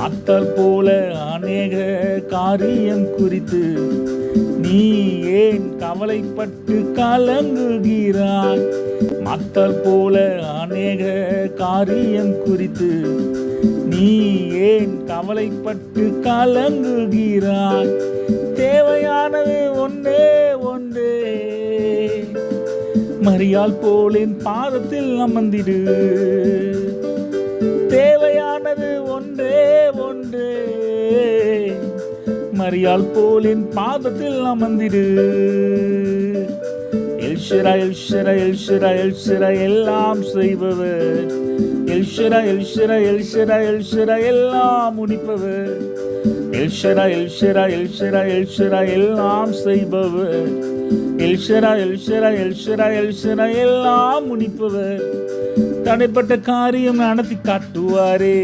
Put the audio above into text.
மத்தல் போல அநேக காரியம் குறித்து நீ ஏன் கவலைப்பட்டு கலங்குகிறாய்? மத்தல் போல அநேக காரியம் குறித்து நீ ஏன் கவலைப்பட்டு கலங்குகிறாய்? தேவையானது ஒன்றே ஒன்றே, மரியாள் போலின் பாதத்தில் அமர்ந்திடு. தேவையானது ஒன்றே ஒன்றே, மரியாள் போலின் பாதத்தில் அமர்ந்திடு. எல்ஷரா எல்ஷரா எல்ஷரா எல்ஷரா எல்லாம் செய்பவர், எல்ஷரா எல்ஷரா எல்ஷரா எல்ஷரா எல்லாம் முடிப்பவர், எல்ஷரா எல்ஷரா எல்ஷரா எல்ஷரா எல்லாம் செய்பவர், எல்ஷரா எல்ஷரா எல்ஷரா எல்ஷரா எல்லாம் முடிப்பவர். தடைப்பட்ட காரியம் நடத்தி காட்டுவாரே.